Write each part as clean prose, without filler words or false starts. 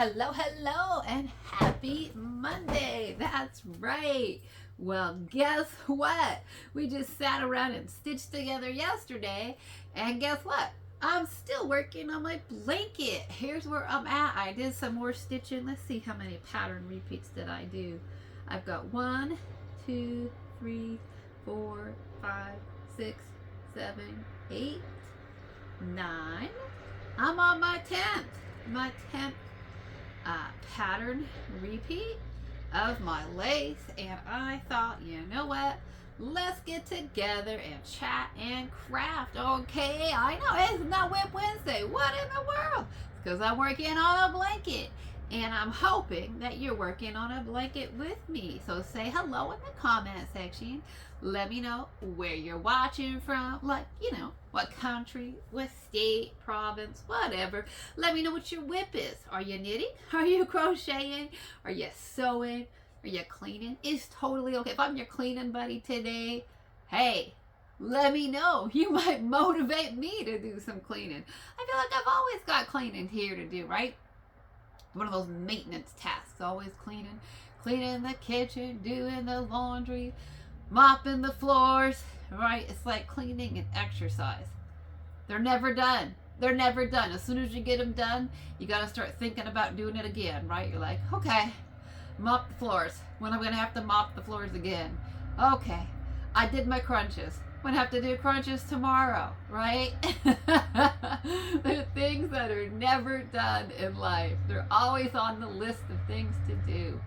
Hello, hello, and happy Monday. That's right. Well, guess what? We just sat around and stitched together yesterday, and guess what? I'm still working on my blanket. Here's where I'm at. I did some more stitching. Let's see how many pattern repeats did I do. I've got 1, 2, 3, 4, 5, 6, 7, 8, 9. I'm on my 10th. My 10th pattern repeat of my lace, and I thought, you know what? Let's get together and chat and craft. Okay, I know it's not Whip Wednesday. What in the world? It's because I'm working on a blanket. And I'm hoping that you're working on a blanket with me. So say hello in the comment section. Let me know where you're watching from. Like, what country, what state, province, whatever. Let me know what your whip is. Are you knitting? Are you crocheting? Are you sewing? Are you cleaning? It's totally okay. If I'm your cleaning buddy today, hey, let me know. You might motivate me to do some cleaning. I feel like I've always got cleaning here to do, right? One of those maintenance tasks, always cleaning the kitchen, doing the laundry, mopping the floors, right? It's like cleaning and exercise. They're never done. They're never done. As soon as you get them done, you got to start thinking about doing it again, right? You're like, okay, mop the floors. When am I going to have to mop the floors again? Okay, I did my crunches. I'm going to have to do crunches tomorrow, right? They're things that are never done in life. They're always on the list of things to do.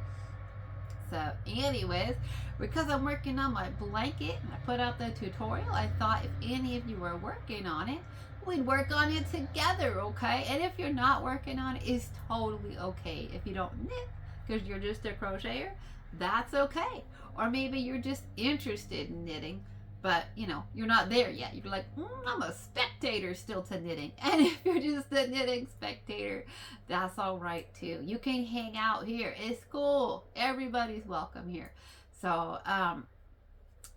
So anyways, because I'm working on my blanket and I put out the tutorial, I thought if any of you were working on it, we'd work on it together, okay? And if you're not working on it, it's totally okay. If you don't knit because you're just a crocheter, that's okay. Or maybe you're just interested in knitting, but you're not there yet. You're like, I'm a spectator still to knitting. And if you're just a knitting spectator, that's all right too. You can hang out here. It's cool. Everybody's welcome here. So,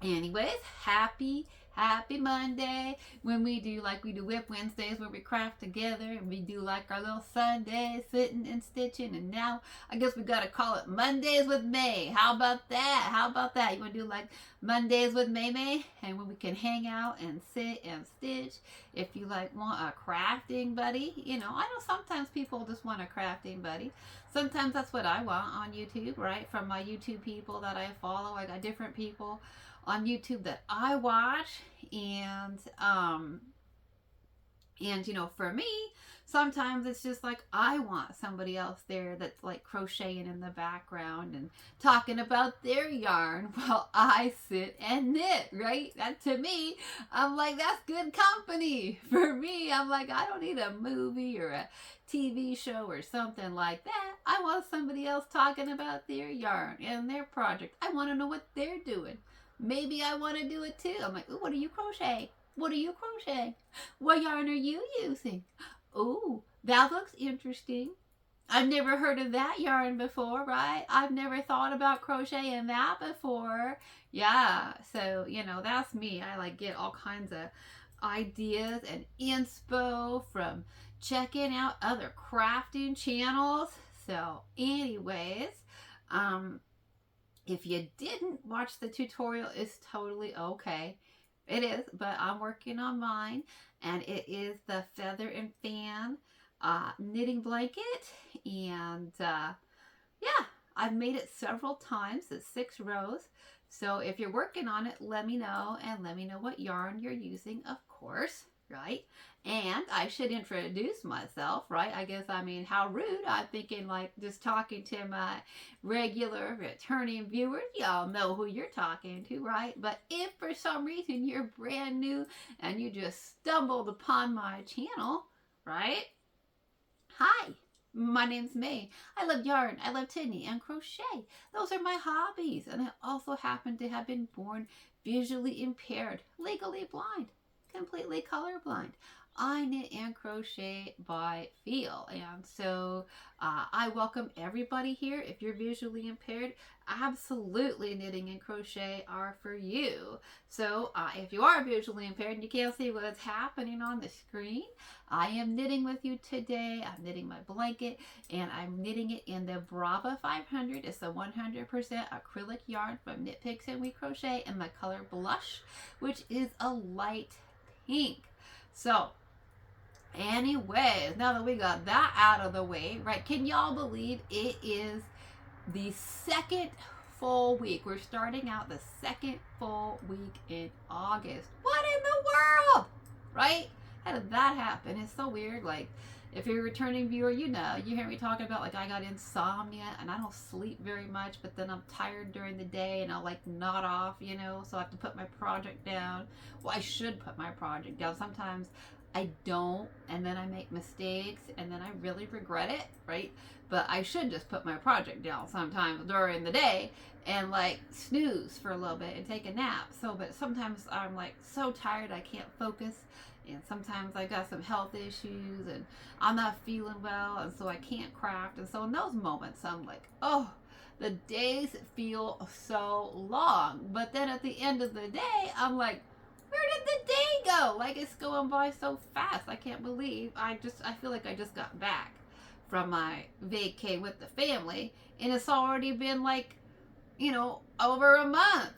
anyways, happy Monday. When we do Whip Wednesdays where we craft together, and we do like our little Sundays sitting and stitching, and now I guess we gotta call it Mondays with May. How about that? You wanna do like Mondays with May, and when we can hang out and sit and stitch. If you want a crafting buddy, I know sometimes people just want a crafting buddy. Sometimes that's what I want on YouTube, right? From my YouTube people that I follow, I got different people on YouTube that I watch, and for me, sometimes it's just like I want somebody else there that's like crocheting in the background and talking about their yarn while I sit and knit, right? That to me, I'm like, that's good company. For me, I'm like, I don't need a movie or a TV show or something like that. I want somebody else talking about their yarn and their project. I want to know what they're doing. Maybe I want to do it too. I'm like, ooh, what are you crocheting? What are you crocheting? What yarn are you using? Ooh, that looks interesting. I've never heard of that yarn before, right? I've never thought about crocheting that before. Yeah, so, that's me. I get all kinds of ideas and inspo from checking out other crafting channels. So, anyways, if you didn't watch the tutorial, it's totally okay. It is, but I'm working on mine, and it is the Feather and Fan knitting blanket, and yeah, I've made it several times. It's 6 rows. So if you're working on it, let me know, and let me know what yarn you're using, of course, right? And I should introduce myself, right? How rude. I'm thinking just talking to my regular returning viewers. Y'all know who you're talking to, right? But if for some reason you're brand new and you just stumbled upon my channel, right? Hi. My name's May. I love yarn, I love knitting and crochet. Those are my hobbies. And I also happen to have been born visually impaired, legally blind, completely colorblind. I knit and crochet by feel. And so I welcome everybody here. If you're visually impaired, absolutely knitting and crochet are for you. So if you are visually impaired and you can't see what's happening on the screen, I am knitting with you today. I'm knitting my blanket and I'm knitting it in the Brava 500. It's a 100% acrylic yarn from Knit Picks and We Crochet in the color Blush, which is a light pink. So anyways, now that we got that out of the way, right, can y'all believe it is the second full week? We're starting out the second full week in August. What in the world? Right? How did that happen? It's so weird. Like, if you're a returning viewer, you know, you hear me talking about, like, I got insomnia and I don't sleep very much, but then I'm tired during the day and I'll, like, nod off, you know, so I have to put my project down. Well, I should put my project down. Sometimes I don't, and then I make mistakes, and then I really regret it, right? But I should just put my project down sometime during the day and like snooze for a little bit and take a nap. So, but sometimes I'm like so tired I can't focus, and sometimes I got some health issues and I'm not feeling well, and so I can't craft. And so in those moments, I'm like, oh, the days feel so long. But then at the end of the day, I'm like, where did the day go? Like, it's going by so fast. I can't believe I feel like I just got back from my vacay with the family, and it's already been like, you know, over a month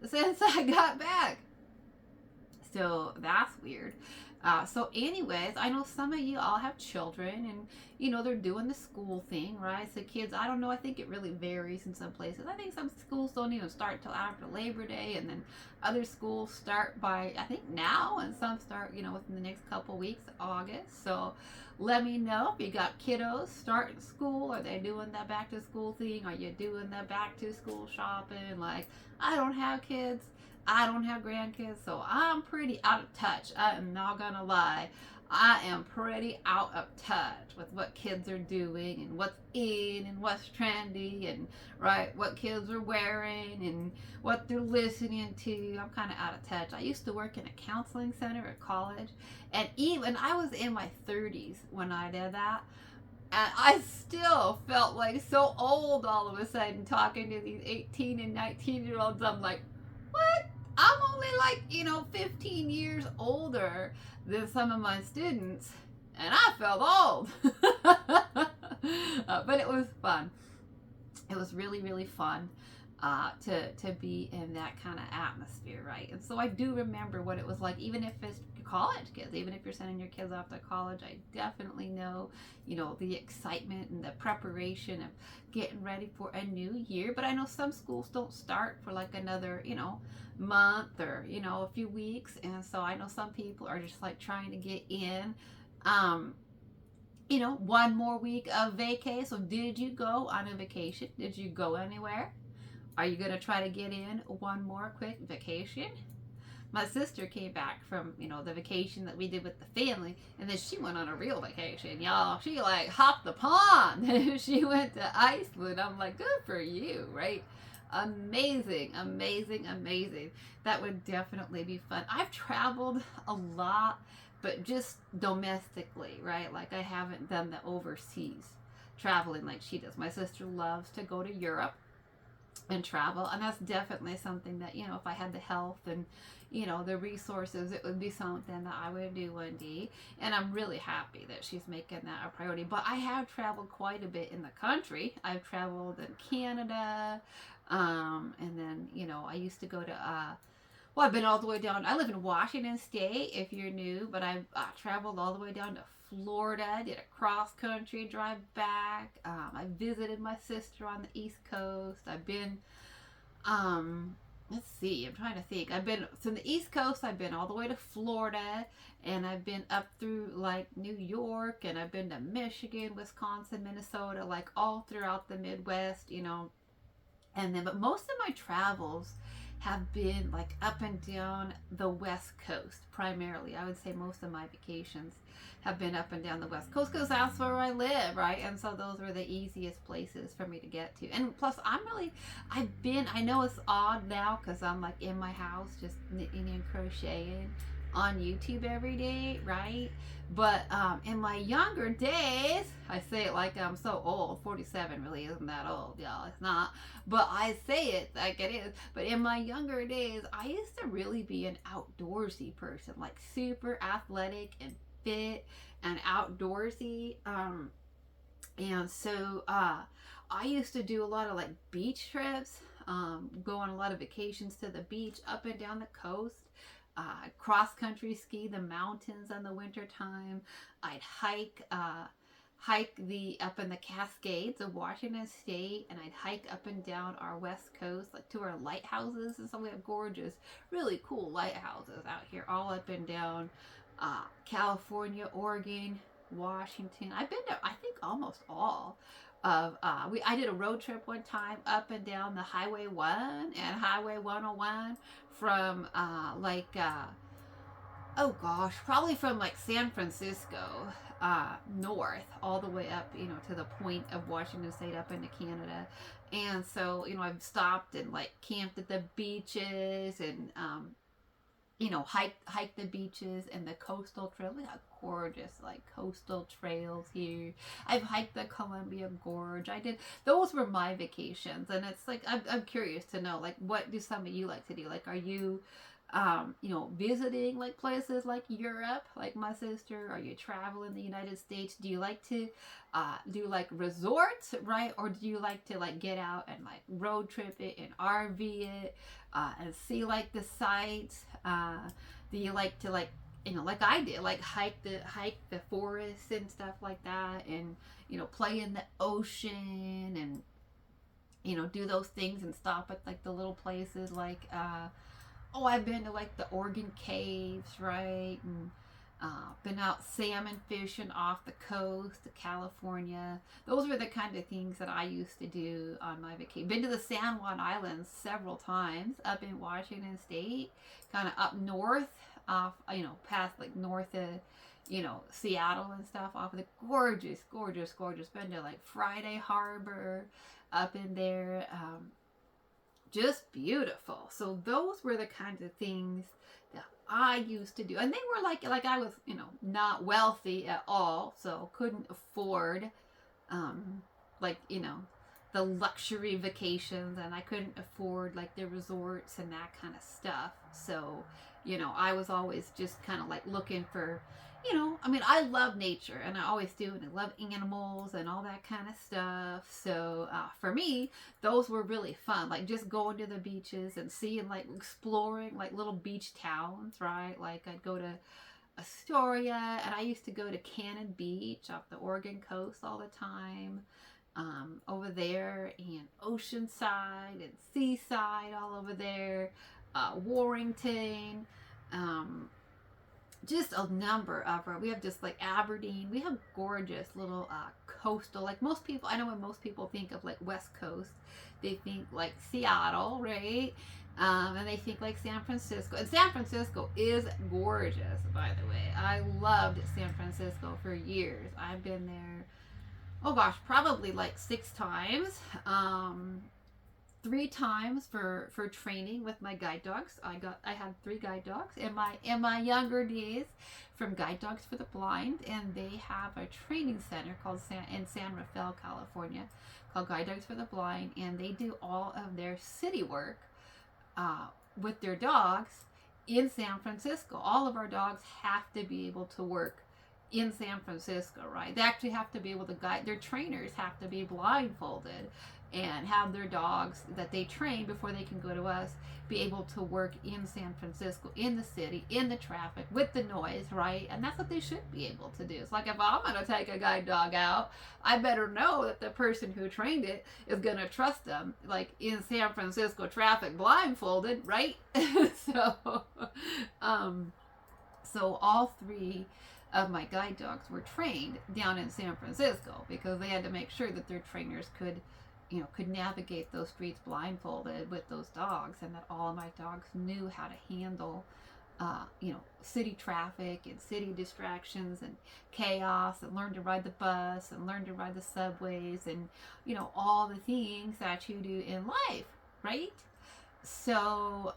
since I got back. So that's weird. So anyways, I know some of you all have children and, you know, they're doing the school thing, right? So kids, I don't know, I think it really varies in some places. I think some schools don't even start until after Labor Day, and then other schools start by, I think now, and some start, you know, within the next couple weeks, August. So let me know if you got kiddos starting school. Are they doing that back to school thing? Are you doing that back to school shopping? Like, I don't have kids. I don't have grandkids, so I'm pretty out of touch. I am not gonna lie. I am pretty out of touch with what kids are doing and what's in and what's trendy and, right, what kids are wearing and what they're listening to. I'm kind of out of touch. I used to work in a counseling center at college, and even I was in my 30s when I did that. And I still felt like so old all of a sudden talking to these 18 and 19-year-olds. I'm like, what? I'm only like, you know, 15 years older than some of my students, and I felt old. But it was fun. It was really, really fun to be in that kind of atmosphere, right? And so I do remember what it was like, even if it's college kids, even if you're sending your kids off to college. I definitely know, you know, the excitement and the preparation of getting ready for a new year. But I know some schools don't start for like another, you know, month or, you know, a few weeks. And so I know some people are just like trying to get in, you know, one more week of vacay. So did you go on a vacation? Did you go anywhere? Are you going to try to get in one more quick vacation? My sister came back from, you know, the vacation that we did with the family, and then she went on a real vacation, y'all. She like hopped the pond. She went to Iceland. I'm like, good for you, right? Amazing, amazing, amazing. That would definitely be fun. I've traveled a lot, but just domestically, right? Like, I haven't done the overseas traveling like she does. My sister loves to go to Europe and travel, and that's definitely something that, you know, if I had the health and, you know, the resources, it would be something that I would do one day. And I'm really happy that she's making that a priority. But I have traveled quite a bit in the country. I've traveled in Canada, and then, you know, I used to go to well, I've been all the way down. I live in Washington State, if you're new, but I've traveled all the way down to Florida. I did a cross-country drive back. I visited my sister on the East Coast. I've been, let's see, I'm trying to think. I've been, from the East Coast, I've been all the way to Florida, and I've been up through, like, New York, and I've been to Michigan, Wisconsin, Minnesota, like, all throughout the Midwest, you know. And then, but most of my travels have been like up and down the West Coast primarily. I would say most of my vacations have been up and down the West Coast because that's where I live, right? And so those were the easiest places for me to get to. And plus, I know it's odd now because I'm like in my house just knitting and crocheting, on YouTube every day, right? But in my younger days, I say it like I'm so old. 47 really isn't that old, y'all. It's not. But I say it like it is. But in my younger days, I used to really be an outdoorsy person, like super athletic and fit and outdoorsy. And so I used to do a lot of like beach trips, go on a lot of vacations to the beach up and down the coast. Cross country ski the mountains in the winter time. I'd hike the up in the Cascades of Washington State, and I'd hike up and down our west coast, like to our lighthouses. And so we have gorgeous, really cool lighthouses out here, all up and down California, Oregon, Washington. I've been to, I think, almost all of I did a road trip one time up and down the Highway 1 and Highway 101 from oh gosh, probably from like San Francisco north all the way up, to the point of Washington State up into Canada. And so, I've stopped and like camped at the beaches and hike the beaches and the coastal trail. We got gorgeous like coastal trails here. I've hiked the Columbia Gorge. Those were my vacations, and it's like I'm curious to know, like, what do some of you like to do? Like, are you visiting like places like Europe, like my sister? Are you traveling the United States? Do you like to do like resorts, right? Or do you like to like get out and like road trip it and RV it and see like the sights? Do you like to like like I did, like hike the forest and stuff like that, and play in the ocean and do those things and stop at like the little places like I've been to like the Oregon caves, right? And been out salmon fishing off the coast of California. Those were the kind of things that I used to do on my vacation. Been to the San Juan Islands several times up in Washington State, kind of up north, off, past like north of, Seattle and stuff, off of the gorgeous, gorgeous, gorgeous. Been to like Friday Harbor up in there. Just beautiful. So those were the kinds of things that I used to do, and they were like I was not wealthy at all, so couldn't afford like the luxury vacations, and I couldn't afford like the resorts and that kind of stuff. So I was always just kind of like looking for I love nature, and I always do, and I love animals and all that kind of stuff. So for me, those were really fun, like just going to the beaches and seeing, like, exploring like little beach towns, right? Like I'd go to Astoria, and I used to go to Cannon Beach off the Oregon coast all the time, over there, and Oceanside and Seaside all over there, Warrington, just a number of our, we have just like Aberdeen. We have gorgeous little coastal, like most people, I know when most people think of like West Coast, they think like Seattle, right? And they think like San Francisco. And San Francisco is gorgeous, by the way. I loved San Francisco for years. I've been there, oh gosh, probably like 6 times. 3 times for training with my guide dogs. I had 3 guide dogs in my younger days from Guide Dogs for the Blind, and they have a training center called in San Rafael, California, called Guide Dogs for the Blind, and they do all of their city work with their dogs in San Francisco. All of our dogs have to be able to work in San Francisco, right? They actually have to be able to guide. Their trainers have to be blindfolded and have their dogs that they train before they can go to us be able to work in San Francisco, in the city, in the traffic, with the noise, right? And that's what they should be able to do. It's like, if I'm going to take a guide dog out, I better know that the person who trained it is going to trust them, like in San Francisco traffic, blindfolded, right? So all 3 of my guide dogs were trained down in San Francisco, because they had to make sure that their trainers could navigate those streets blindfolded with those dogs, and that all of my dogs knew how to handle, city traffic and city distractions and chaos, and learn to ride the bus and learn to ride the subways, and, all the things that you do in life, right? So,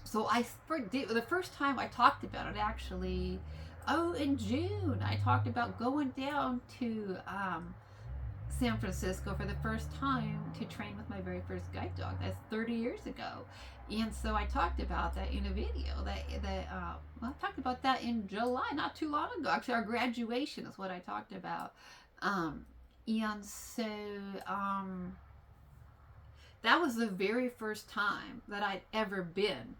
So the first time I talked about it actually, in June, I talked about going down to San Francisco for the first time to train with my very first guide dog. That's 30 years ago. And so I talked about that in a video. I talked about that in July, not too long ago. Actually, our graduation is what I talked about. Um, and so that was the very first time that I'd ever been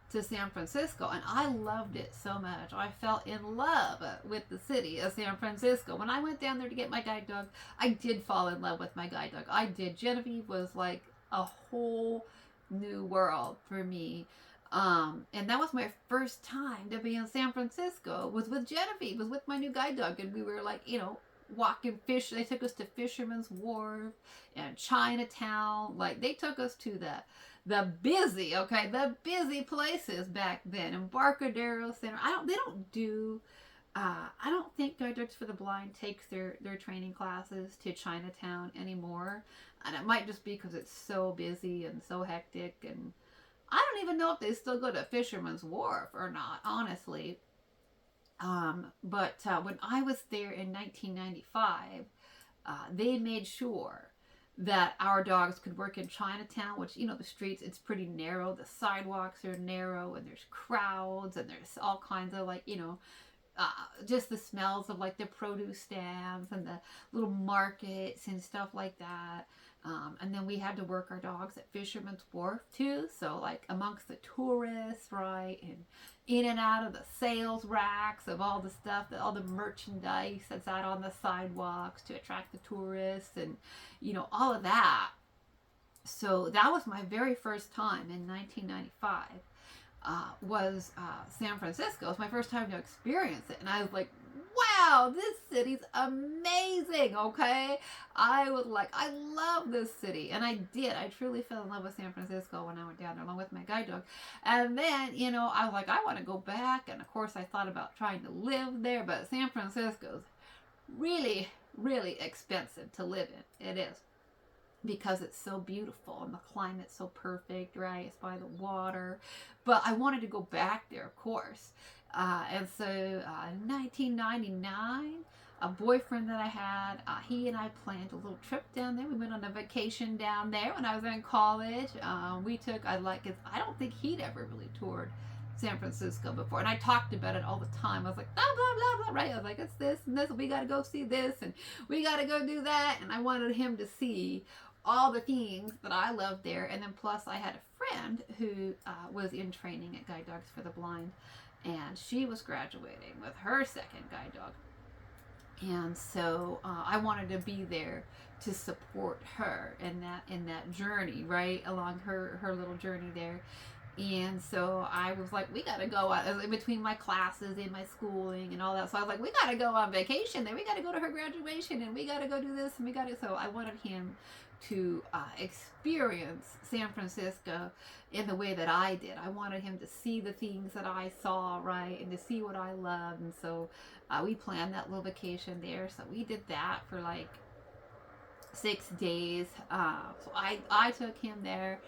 to San Francisco, and I loved it so much. I fell in love with the city of San Francisco. When I went down there to get my guide dog, I did fall in love with my guide dog. I did. Genevieve was like a whole new world for me. And that was my first time to be in San Francisco, was with Genevieve, was with my new guide dog, and we were like, walking fish. They took us to Fisherman's Wharf and Chinatown. Like, they took us to the busy places back then. Embarcadero Center. I don't think Guide Dogs for the Blind takes their training classes to Chinatown anymore. And it might just be because it's so busy and so hectic. And I don't even know if they still go to Fisherman's Wharf or not, honestly. But when I was there in 1995, they made sure that our dogs could work in Chinatown, which, the streets, it's pretty narrow. The sidewalks are narrow, and there's crowds, and there's all kinds of, just the smells of, the produce stands and the little markets and stuff like that. And then we had to work our dogs at Fisherman's Wharf, too. So, amongst the tourists, right, and in and out of the sales racks of all the stuff, all the merchandise that's out on the sidewalks to attract the tourists and, all of that. So that was my very first time in 1995, was San Francisco. It was my first time to experience it. And I was like, wow, this city's amazing, okay? I love this city. And I did. I truly fell in love with San Francisco when I went down there along with my guide dog. And then, I was like, I want to go back. And of course, I thought about trying to live there. But San Francisco's really, really expensive to live in. It is. Because it's so beautiful and the climate's so perfect, right? It's by the water. But I wanted to go back there, of course. And so in 1999, a boyfriend that I had, he and I planned a little trip down there. We went on a vacation down there when I was in college. I don't think he'd ever really toured San Francisco before. And I talked about it all the time. I was like, blah, blah, blah, blah, right? I was like, it's this and this. We got to go see this and we got to go do that. And I wanted him to see all the things that I loved there. And then plus I had a friend who was in training at Guide Dogs for the Blind. And she was graduating with her second guide dog. And so I wanted to be there to support her in that journey, right? Along her little journey there. And so I was like, we got to go out in between my classes and my schooling and all that. So I was like, we got to go on vacation there. We got to go to her graduation and we got to go do this and so I wanted him to experience San Francisco in the way that I did. I wanted him to see the things that I saw, right, and to see what I loved. And so we planned that little vacation there. So we did that for 6 days. So I took him there.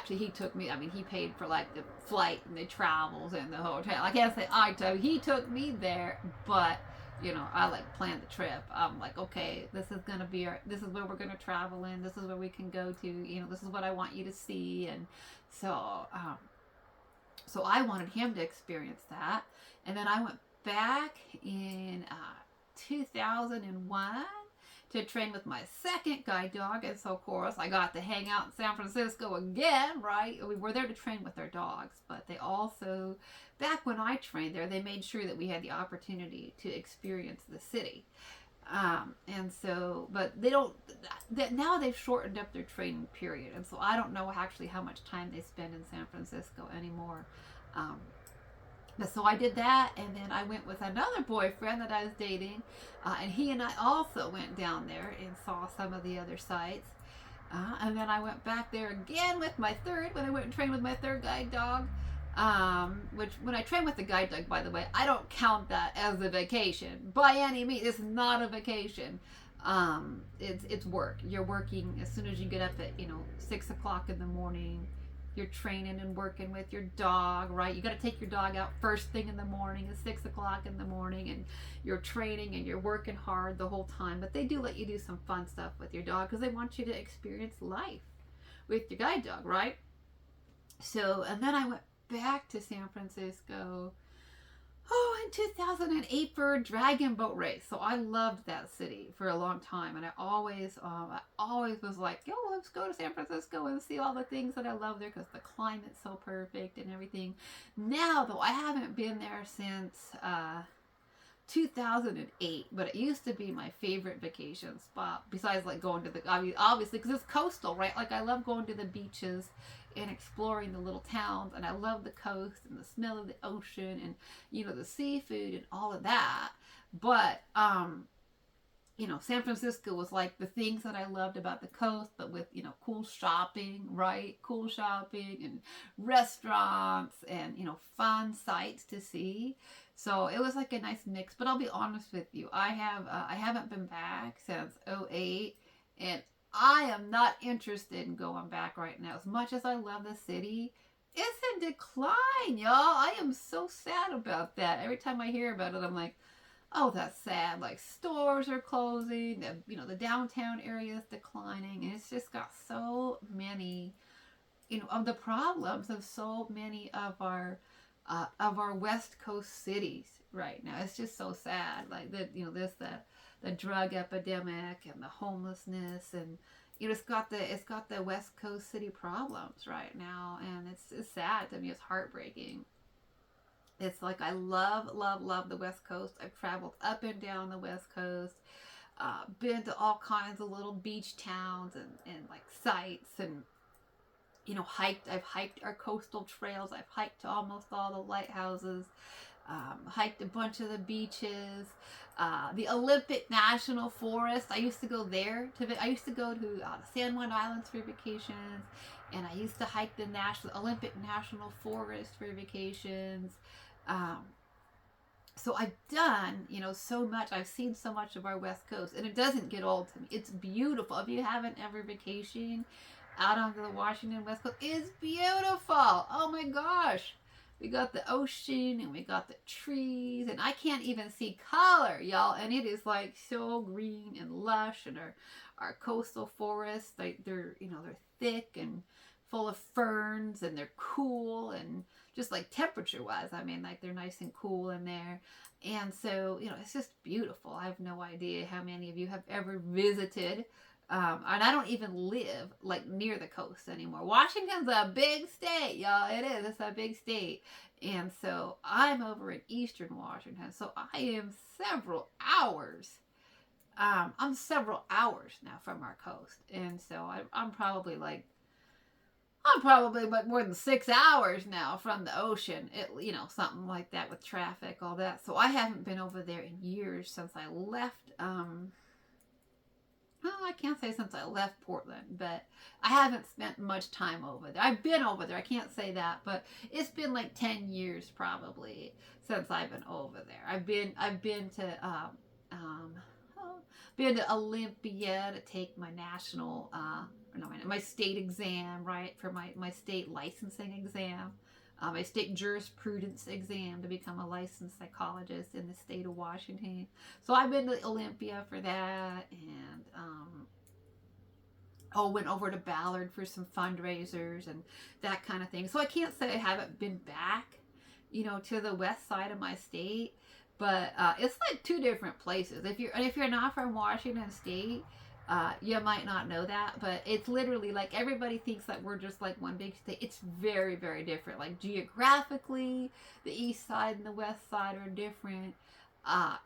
He took me. I mean, he paid for the flight and the travels and the hotel. I can't say he took me there, but I planned the trip. I'm like, okay, this is where we're gonna travel in. This is where we can go to. This is what I want you to see. And so I wanted him to experience that. And then I went back in 2001 to train with my second guide dog. And so, of course, I got to hang out in San Francisco again, right? We were there to train with their dogs, but they also, back when I trained there, they made sure that we had the opportunity to experience the city. And so, but now they've shortened up their training period. And so I don't know actually how much time they spend in San Francisco anymore. But so I did that, and then I went with another boyfriend that I was dating, and he and I also went down there and saw some of the other sites. And then I went back there again with my third, when I went and trained with my third guide dog, which when I train with the guide dog, by the way, I don't count that as a vacation by any means. It's not a vacation. It's work. You're working as soon as you get up at 6 o'clock in the morning. you're training and working with your dog, right? You got to take your dog out first thing in the morning at 6 o'clock in the morning, and you're training and you're working hard the whole time. But they do let you do some fun stuff with your dog because they want you to experience life with your guide dog, right? So, and then I went back to San Francisco, in 2008 for a dragon boat race. So I loved that city for a long time, and I always was like, yo, let's go to San Francisco and see all the things that I love there because the climate's so perfect and everything. Now, though, I haven't been there since 2008, but it used to be my favorite vacation spot. Besides, like going to the obviously because it's coastal, right? Like I love going to the beaches and exploring the little towns, and I love the coast and the smell of the ocean and the seafood and all of that. But San Francisco was like the things that I loved about the coast, but with cool shopping, right? Cool shopping and restaurants and fun sights to see. So it was like a nice mix. But I'll be honest with you, I haven't been back since '08, and I am not interested in going back right now. As much as I love the city, it's in decline, y'all. I am so sad about that. Every time I hear about it, I'm like, oh, that's sad. Like stores are closing, the downtown area is declining, and it's just got so many, of the problems of so many of our West Coast cities right now. It's just so sad. Like the drug epidemic and the homelessness, and it's got the West Coast city problems right now, and it's sad to me. It's heartbreaking. It's like I love, love, love the West Coast. I've traveled up and down the West Coast, been to all kinds of little beach towns and like sites, and I've hiked our coastal trails. I've hiked to almost all the lighthouses. Hiked a bunch of the beaches. The Olympic National Forest. I used to go there. I used to go to San Juan Islands for vacations, and I used to hike the Olympic National Forest for vacations. So I've done, so much. I've seen so much of our West Coast, and it doesn't get old to me. It's beautiful. If you haven't ever vacationed out onto the Washington West Coast, it's beautiful. Oh my gosh. We got the ocean and we got the trees, and I can't even see color, y'all. And it is like so green and lush, and our coastal forests, they're thick and full of ferns, and they're cool, and just like temperature wise, I mean, like they're nice and cool in there. And so, it's just beautiful. I have no idea how many of you have ever visited. And I don't even live like near the coast anymore. Washington's a big state, y'all. It is. It's a big state. And so I'm over in Eastern Washington. So I am several hours. I'm several hours now from our coast. And so I'm probably like more than 6 hours now from the ocean. Something like that with traffic, all that. So I haven't been over there in years since I left. Well, I can't say since I left Portland, but I haven't spent much time over there. I've been over there. I can't say that, but it's been like 10 years probably since I've been over there. I've been to Olympia to take my my state exam, right, for my state licensing exam. My state jurisprudence exam to become a licensed psychologist in the state of Washington. So I've been to Olympia for that, and went over to Ballard for some fundraisers and that kind of thing. So I can't say I haven't been back, to the west side of my state, but it's like two different places. If you're not from Washington State, you might not know that, but it's literally like everybody thinks that we're just like one big state. It's very, very different. Like geographically, the east side and the west side are different.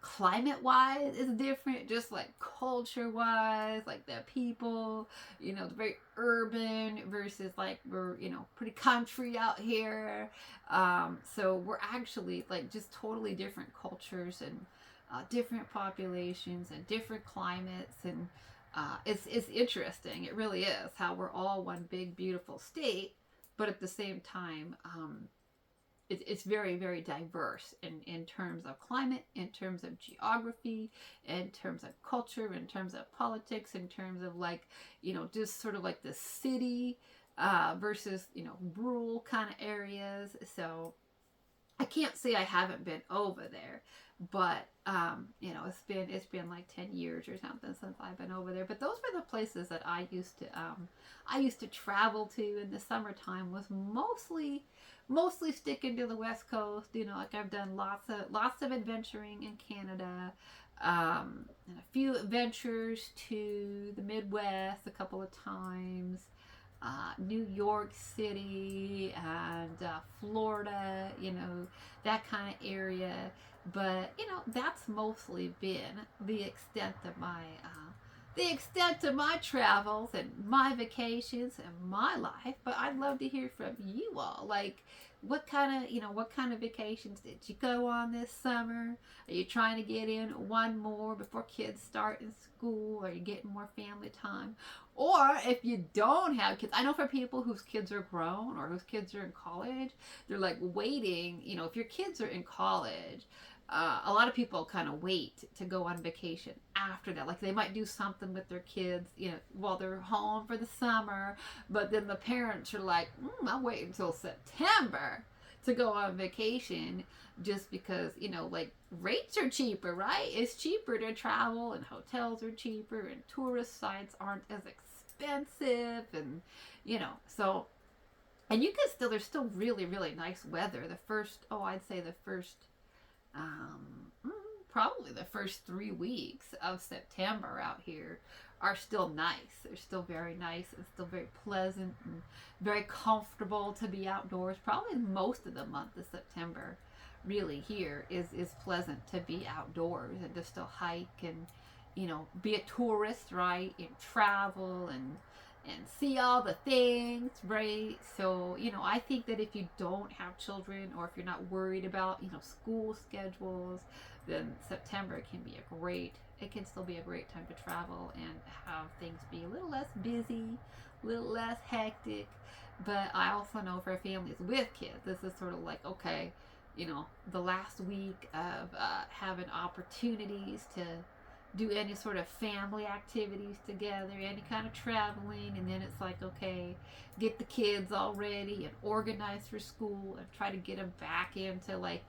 Climate-wise is different. Just like culture-wise, like the people, very urban versus like we're, pretty country out here. So we're actually like just totally different cultures and different populations and different climates, and it's interesting. It really is how we're all one big beautiful state, but at the same time, it's very, very diverse in terms of climate, in terms of geography, in terms of culture, in terms of politics, in terms of like, just sort of like the city versus, rural kind of areas. So I can't say I haven't been over there, but it's been like 10 years or something since I've been over there. But those were the places that I used to travel to in the summertime. Was mostly sticking to the West Coast. Like I've done lots of adventuring in Canada, and a few adventures to the Midwest a couple of times. New York City and Florida, that kind of area. But that's mostly been the extent of my travels and my vacations and my life. But I'd love to hear from you all. Like, what kind of vacations did you go on this summer? Are you trying to get in one more before kids start in school? Are you getting more family time? Or if you don't have kids, I know for people whose kids are grown or whose kids are in college, they're like waiting. If your kids are in college, a lot of people kind of wait to go on vacation after that. Like they might do something with their kids, while they're home for the summer. But then the parents are like, I'll wait until September to go on vacation, just because, like rates are cheaper, right? It's cheaper to travel, and hotels are cheaper, and tourist sites aren't as expensive. And, so, and there's still really, really nice weather. I'd say the first, probably the first 3 weeks of September out here are still nice. They're still very nice and still very pleasant and very comfortable to be outdoors. Probably most of the month of September really here is pleasant to be outdoors and to still hike and, be a tourist, right? And travel and see all the things, right? So, I think that if you don't have children, or if you're not worried about, school schedules, then September it can still be a great time to travel and have things be a little less busy, a little less hectic. But I also know for families with kids, this is sort of like, okay, the last week of having opportunities to do any sort of family activities together, any kind of traveling, and then it's like, okay, get the kids all ready and organized for school and try to get them back into like,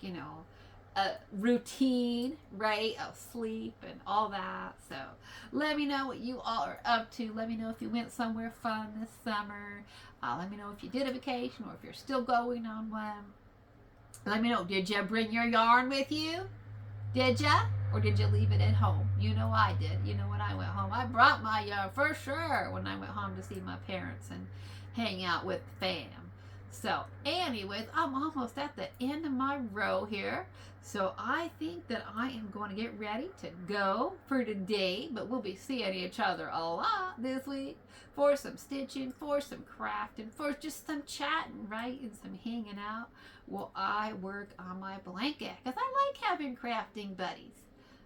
a routine, right, of sleep and all that. So let me know what you all are up to. Let me know if you went somewhere fun this summer. Let me know if you did a vacation or if you're still going on one. Let me know, did you bring your yarn with you? Did ya? Or did you leave it at home? I did. When I went home, I brought my yarn for sure when I went home to see my parents and hang out with the fam. So, anyways, I'm almost at the end of my row here. So, I think that I am going to get ready to go for today. But we'll be seeing each other a lot this week for some stitching, for some crafting, for just some chatting, right? And some hanging out while I work on my blanket. Because I like having crafting buddies.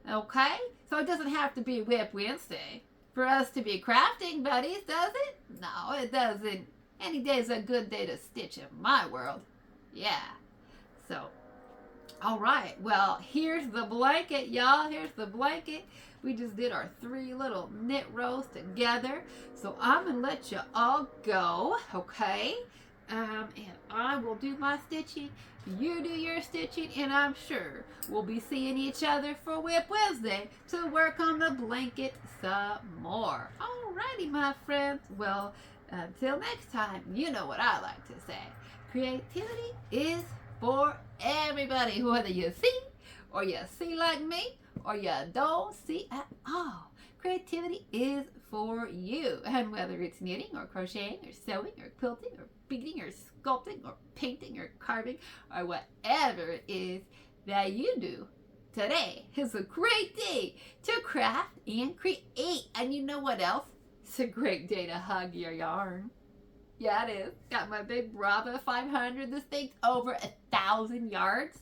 Okay? So, it doesn't have to be Whip Wednesday for us to be crafting buddies, does it? No, it doesn't. Any day's a good day to stitch in my world. Yeah. So, all right. Well, here's the blanket, y'all. Here's the blanket. We just did our 3 little knit rows together. So, I'm going to let you all go, okay? And I will do my stitching. You do your stitching, and I'm sure we'll be seeing each other for Whip Wednesday to work on the blanket some more. Alrighty, my friends. Well, until next time, you know what I like to say. Creativity is for everybody, whether you see or you see like me or you don't see at all. Creativity is for you. And whether it's knitting or crocheting or sewing or quilting or beading or sculpting or painting or carving or whatever it is that you do, today is a great day to craft and create. And you know what else? It's a great day to hug your yarn. Yeah, it is. Got my big Brava 500. This thing's over 1,000 yards.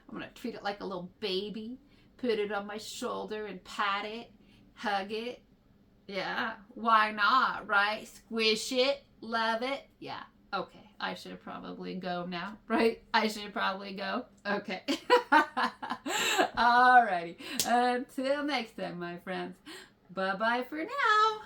I'm going to treat it like a little baby. Put it on my shoulder and pat it. Hug it. Yeah, why not, right? Squish it. Love it. Yeah, okay. I should probably go now, right? I should probably go. Okay. Alrighty. Until next time, my friends. Bye-bye for now.